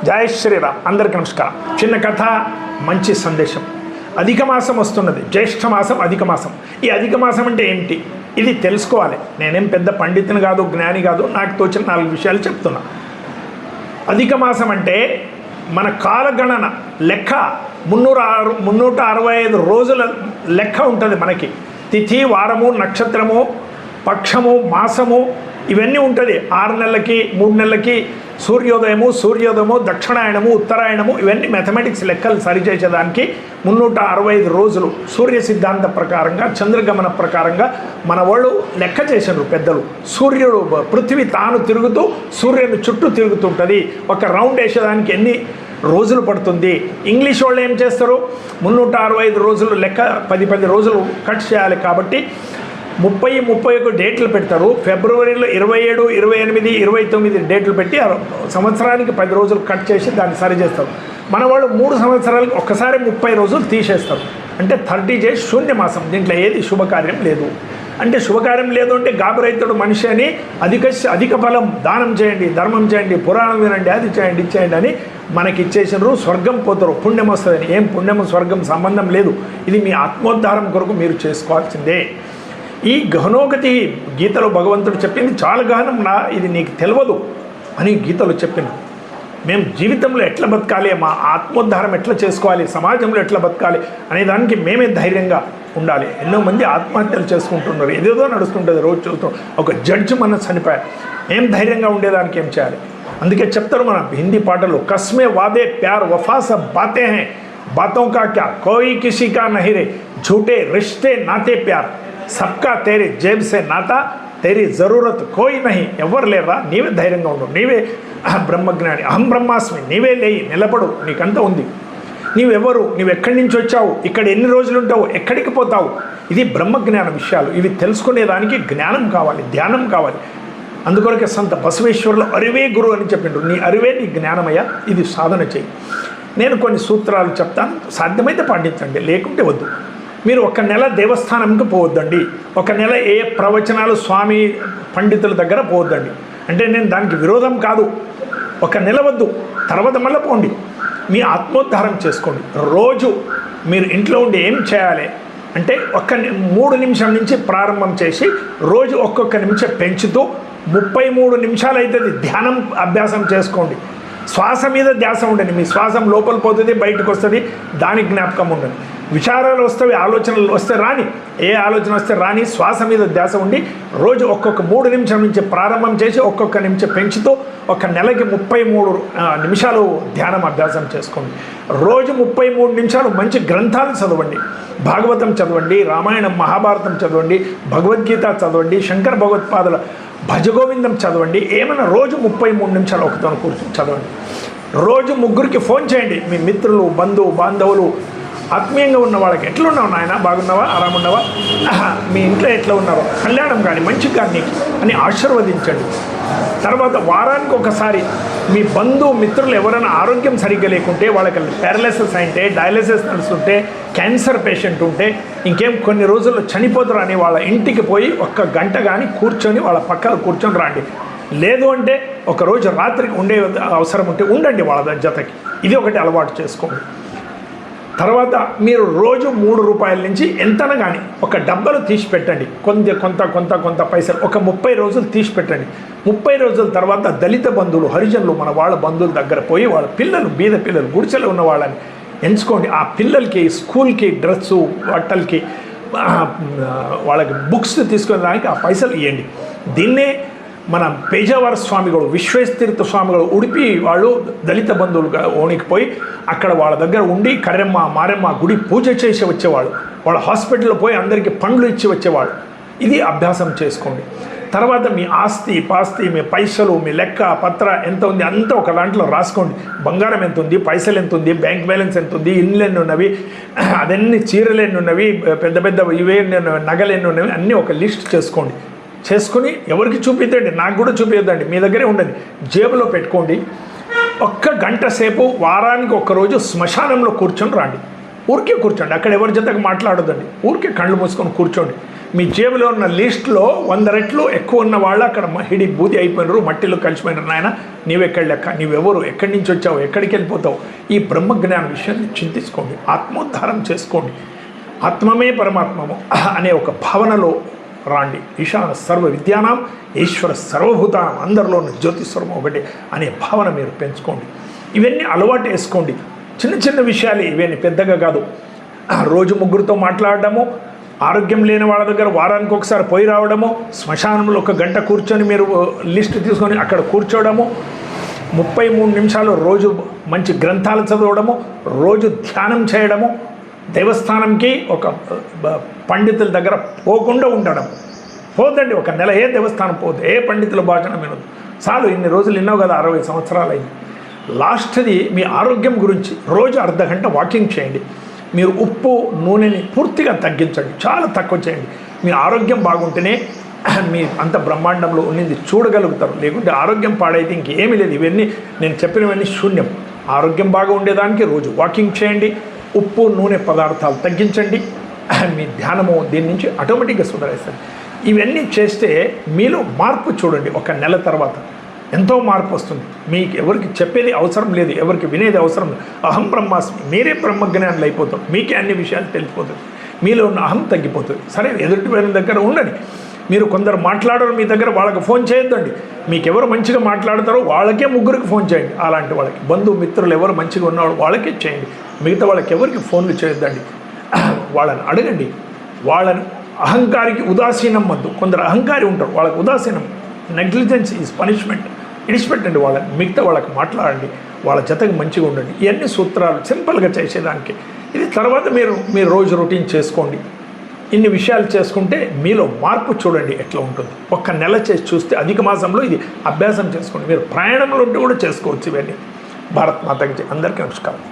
జై శ్రీరామ్. అందరికీ నమస్కారం. చిన్న కథ, మంచి సందేశం. అధిక మాసం వస్తున్నది, జ్యేష్ఠ మాసం, అధిక మాసం. ఈ అధిక మాసం అంటే ఏంటి, ఇది తెలుసుకోవాలి. నేనేం పెద్ద పండితుని కాదు, జ్ఞాని కాదు, నాకు తోచిన 4 విషయాలు చెప్తున్నా. అధిక మాసం అంటే మన కాలగణన లెక్క 365 రోజుల లెక్క ఉంటుంది మనకి. తిథి, వారము, నక్షత్రము, పక్షము, మాసము ఇవన్నీ ఉంటుంది. 6 నెలలకి, 3 నెలలకి సూర్యోదయము, దక్షిణాయనము, ఉత్తరాయణము, ఇవన్నీ మ్యాథమెటిక్స్ లెక్కలు సరిచేసేదానికి 365 రోజులు సూర్య సిద్ధాంత ప్రకారంగా, చంద్రగమన ప్రకారంగా మన వాళ్ళు లెక్క చేశారు పెద్దలు. సూర్యుడు, పృథ్వీ తాను తిరుగుతూ సూర్యుని చుట్టూ తిరుగుతుంటుంది. ఒక రౌండ్ వేసేదానికి ఎన్ని రోజులు పడుతుంది. ఇంగ్లీష్ వాళ్ళు ఏం చేస్తారు, 365 రోజులు లెక్క 10 రోజులు కట్ చేయాలి కాబట్టి 30-31 డేట్లు పెడతారు. ఫిబ్రవరిలో 27, 28, 29 డేట్లు పెట్టి సంవత్సరానికి 10 రోజులు కట్ చేసి దాన్ని సరి చేస్తారు. మన వాళ్ళు 3 సంవత్సరాలకు ఒక్కసారి 30 రోజులు తీసేస్తారు. అంటే 30 డేస్ శూన్యమాసం. దీంట్లో ఏది శుభకార్యం లేదు. అంటే శుభకార్యం లేదు అంటే గాబరైతుడు మనిషి అని అధిక ఫలం దానం చేయండి, ధర్మం చేయండి, పురాణం వినండి, అది చేయండి, ఇది చేయండి అని మనకి ఇచ్చేసినారు. స్వర్గం పోతారు, పుణ్యం వస్తుందని. ఏం పుణ్యం స్వర్గం సంబంధం లేదు. ఇది మీ ఆత్మోద్ధారం కొరకు మీరు చేసుకోవాల్సిందే. ఈ గహనోగతి గీతలో భగవంతుడు చెప్పింది చాలా గహనం. ఇది నీకు తెలియదు అని గీతలో చెప్పింది. మేము జీవితంలో ఎట్లా బతకాలి, మా ఆత్మోద్ధారం ఎట్లా చేసుకోవాలి, సమాజంలో ఎట్లా బతకాలి అనే దానికి మేమే ధైర్యంగా ఉండాలి. ఎన్నో మంది ఆత్మహత్యలు చేసుకుంటున్నారు, ఏదేదో నడుస్తుంటుంది. రోజు చూస్తాం, ఒక జడ్జి మన చనిపోయారు. ఏం ధైర్యంగా ఉండేదానికి ఏం చేయాలి. అందుకే చెప్తారు మన హిందీ పాటలు, కస్మే వాదే ప్యార్ వఫా సబ్ బాతే హై, బాతోं का क्या कोई किसी का नहीं रे, झूठे रिश्ते नाते प्यार, సబ్కా తేరీ జేబ్ సే నాతా, తేరీ జరూరత్ కోయి నహి. ఎవరు లేరా, నీవే ధైర్యంగా ఉండు, నీవే బ్రహ్మజ్ఞాని, అహం బ్రహ్మాస్మి, నీవే లేయి, నిలబడు, నీకంతా ఉంది. నీవెవరు, నువ్వు ఎక్కడి నుంచి వచ్చావు, ఇక్కడ ఎన్ని రోజులు ఉంటావు, ఎక్కడికి పోతావు, ఇది బ్రహ్మజ్ఞాన విషయాలు. ఇవి తెలుసుకునేదానికి జ్ఞానం కావాలి, ధ్యానం కావాలి. అందుకొరకే సంత బసవేశ్వరులు అరివే గురువు అని చెప్పిండ్రు. నీ అరివే నీ జ్ఞానమయ్యా, ఇది సాధన చేయి. నేను కొన్ని సూత్రాలు చెప్తాను, సాధ్యమైతే పాటించండి, లేకుంటే వద్దు. మీరు 1 నెల దేవస్థానంకి పోవద్దండి. 1 నెల ఏ ప్రవచనాలు స్వామి పండితుల దగ్గర పోవద్దండి. అంటే నేను దానికి విరోధం కాదు. 1 నెల వద్దు, తర్వాత మళ్ళీ పోండి. మీ ఆత్మోద్ధారం చేసుకోండి. రోజు మీరు ఇంట్లో ఉండి ఏం చేయాలి అంటే 3 నిమిషం నుంచి ప్రారంభం చేసి రోజు ఒక్కొక్క నిమిషం పెంచుతూ 33 నిమిషాలు అవుతుంది ధ్యానం అభ్యాసం చేసుకోండి. శ్వాస మీద ధ్యాస ఉండండి. మీ శ్వాసం లోపల పోతుంది, బయటకు వస్తుంది, దానికి జ్ఞాపకం ఉండండి. విచారాలు వస్తాయి, ఆలోచనలు వస్తే రాని, ఏ ఆలోచన వస్తే రాని, శ్వాస మీద ధ్యాస ఉండి రోజు ఒక్కొక్క 3 నిమిషం నుంచి ప్రారంభం చేసి ఒక్కొక్క నిమిషం పెంచుతూ 1 నెలకి 33 నిమిషాలు ధ్యానం అభ్యాసం చేసుకోండి. రోజు 33 నిమిషాలు మంచి గ్రంథాలు చదవండి. భాగవతం చదవండి, రామాయణం మహాభారతం చదవండి, భగవద్గీత చదవండి, శంకర భగవత్పాదుల భజగోవిందం చదవండి. ఏమైనా రోజు 33 నిమిషాలు ఒకతో కూర్చొని చదవండి. రోజు 3కి ఫోన్ చేయండి. మీ మిత్రులు, బంధువు, బాంధవులు, ఆత్మీయంగా ఉన్న వాళ్ళకి, ఎట్లున్నావు నాయన, బాగున్నావా, ఆరామున్నావా, మీ ఇంట్లో ఎట్లా ఉన్నారో, కళ్యాణం కానీ మంచిగా కానీ నీకు అని ఆశీర్వదించండి. తర్వాత వారానికి ఒకసారి మీ బంధువు మిత్రులు ఎవరైనా ఆరోగ్యం సరిగ్గా లేకుంటే, వాళ్ళకి పారాలిసిస్ అయితే, డయాలిసిస్ నడుస్తుంటే, క్యాన్సర్ పేషెంట్ ఉంటే, ఇంకేం కొన్ని రోజుల్లో చనిపోతారు అని వాళ్ళ ఇంటికి పోయి 1 గంట కానీ కూర్చొని వాళ్ళ పక్కన కూర్చొని రండి. లేదు అంటే ఒకరోజు రాత్రికి ఉండే అవసరం ఉంటే ఉండండి వాళ్ళ జతకి. ఇది ఒకటి అలవాటు చేసుకోండి. తర్వాత మీరు రోజు 3 రూపాయల నుంచి ఎంతన కానీ ఒక డబ్బాలు తీసి పెట్టండి. కొంత పైసలు ఒక 30 రోజులు తీసి పెట్టండి. 30 రోజుల తర్వాత దళిత బంధువులు, హరిజనులు, మన వాళ్ళ బంధువుల దగ్గర పోయి వాళ్ళ పిల్లలు, బీద పిల్లలు, గుడిసెలో ఉన్న వాళ్ళని ఎంచుకోండి. ఆ పిల్లలకి స్కూల్కి డ్రెస్సు, బట్టలకి, వాళ్ళకి బుక్స్ తీసుకునేదానికి ఆ పైసలు ఇవ్వండి. దీన్నే మన పేజావర స్వామిಗಳು, విశ్వేశ్వతీర్థ స్వామిಗಳು ఉడిపి వాళ్ళు దళిత బంధువులుగా ఓణికిపోయి అక్కడ వాళ్ళ దగ్గర ఉండి కర్రెమ్మ, మారెమ్మ గుడి పూజ చేసి వచ్చేవాళ్ళు. వాళ్ళ హాస్పిటల్లో పోయి అందరికీ పండ్లు ఇచ్చి వచ్చేవాళ్ళు. ఇది అభ్యాసం చేసుకోండి. తర్వాత మీ ఆస్తి పాస్తి, మీ పైసలు, మీ లెక్క పత్ర ఎంత ఉంది అంతా ఒక దాంట్లో రాసుకోండి. బంగారం ఎంత ఉంది, పైసలు ఎంత ఉంది, బ్యాంక్ బ్యాలెన్స్ ఎంత ఉంది, ఇళ్ళు ఎన్ని ఉన్నవి, అదన్నీ చీరలు ఎన్ని ఉన్నవి, పెద్ద ఇవే నగలు ఎన్ని ఉన్నవి, అన్నీ ఒక లిస్ట్ చేసుకొని ఎవరికి చూపిద్దండి, నాకు కూడా చూపిద్దండి, మీ దగ్గరే ఉండండి, జేబులో పెట్టుకోండి. 1 గంట సేపు వారానికి 1 రోజు శ్మశానంలో కూర్చొని రండి. ఊరికే కూర్చోండి, అక్కడ ఎవరి జతకు మాట్లాడొద్దండి. ఊరికే కళ్ళు మూసుకొని కూర్చోండి. మీ జేబులో ఉన్న లిస్టులో 100 రెట్లు ఎక్కువ ఉన్న వాళ్ళు అక్కడ హిడి బూది అయిపోయినారు, మట్టిలో కలిసిపోయినారు. నాయన నీవెక్కడి లెక్క, నీవెవరు, ఎక్కడి నుంచి వచ్చావు, ఎక్కడికి వెళ్ళిపోతావు? ఈ బ్రహ్మజ్ఞాన విషయాన్ని చింతించుకోండి, ఆత్మోద్ధారం చేసుకోండి. ఆత్మమే పరమాత్మము అనే ఒక భావనలో రాండి. ఈశాన సర్వ విద్యానాం ఈశ్వర సర్వభూతానం, అందరిలో ఉన్న జ్యోతిస్వరం ఒకటి అనే భావన మీరు పెంచుకోండి. ఇవన్నీ అలవాటు వేసుకోండి. చిన్న చిన్న విషయాలు ఇవన్నీ, పెద్దగా కాదు. రోజు ముగ్గురితో మాట్లాడడము, ఆరోగ్యం లేని వాళ్ళ దగ్గర వారానికి ఒకసారి పోయి రావడము, శ్మశానంలో 1 గంట కూర్చొని మీరు లిస్ట్ తీసుకొని అక్కడ కూర్చోవడము, 33 నిమిషాలు రోజు మంచి గ్రంథాలు చదవడము, రోజు ధ్యానం చేయడము, దేవస్థానంకి ఒక పండితుల దగ్గర పోకుండా ఉండడం. పోదండి, 1 నెల ఏ దేవస్థానం పోదు, ఏ పండితుల భాషణ వినదు. చాలు, ఇన్ని రోజులు విన్నావు కదా, 60 సంవత్సరాలు అయింది. లాస్ట్ది మీ ఆరోగ్యం గురించి రోజు అర్ధ గంట వాకింగ్ చేయండి. మీరు ఉప్పు నూనెని పూర్తిగా తగ్గించండి, చాలా తక్కువ చేయండి. మీ ఆరోగ్యం బాగుంటేనే మీ అంత బ్రహ్మాండంలో ఉన్నది చూడగలుగుతారు. లేకుంటే ఆరోగ్యం పాడైతే ఇంకేమీ లేదు. ఇవన్నీ నేను చెప్పినవన్నీ శూన్యం. ఆరోగ్యం బాగా ఉండేదానికి రోజు వాకింగ్ చేయండి, ఉప్పు నూనె పదార్థాలు తగ్గించండి. మీ ధ్యానము దీని నుంచి ఆటోమేటిక్గా సుధారిస్తుంది. ఇవన్నీ చేస్తే మీలో మార్పు చూడండి. 1 నెల తర్వాత ఎంతో మార్పు వస్తుంది. మీకు ఎవరికి చెప్పేది అవసరం లేదు, ఎవరికి వినేది అవసరం లేదు. అహం బ్రహ్మాస్మి, మీరే బ్రహ్మజ్ఞానులు అయిపోతారు. మీకే అన్ని విషయాలు తెలిసిపోతుంది. మీలో ఉన్న అహం తగ్గిపోతుంది. సరే, ఎదుటి వారి దగ్గర ఉండండి. మీరు కొందరు మాట్లాడరు మీ దగ్గర, వాళ్ళకి ఫోన్ చేయొద్దండి. మీకు ఎవరు మంచిగా మాట్లాడతారో వాళ్ళకే 3 ఫోన్ చేయండి. అలాంటి వాళ్ళకి బంధుమిత్రులు ఎవరు మంచిగా ఉన్నవాళ్ళు వాళ్ళకే చేయండి. మిగతా వాళ్ళకి ఎవరికి ఫోన్లు చేయొద్దండి. వాళ్ళని అడగండి. వాళ్ళని అహంకారికి ఉదాసీనం వద్దు. కొందరు అహంకారి ఉంటారు, వాళ్ళకి ఉదాసీనం, నెగ్లిజెన్స్ ఈజ్ పనిష్మెంట్. ఇడిచిపెట్టండి వాళ్ళని. మిగతా వాళ్ళకి మాట్లాడండి, వాళ్ళ జతకి మంచిగా ఉండండి. ఇవన్నీ సూత్రాలు సింపుల్గా చేసేదానికి. ఇది తర్వాత మీరు రోజు రొటీన్ చేసుకోండి. ఇన్ని విషయాలు చేసుకుంటే మీలో మార్పు చూడండి ఎట్లా ఉంటుంది. 1 నెల చేసి చూస్తే అధిక మాసంలో ఇది అభ్యాసం చేసుకోండి. మీరు ప్రయాణంలో ఉంటే కూడా చేసుకోవచ్చు ఇవన్నీ. భారత్ మాతకి అందరికీ నమస్కారం.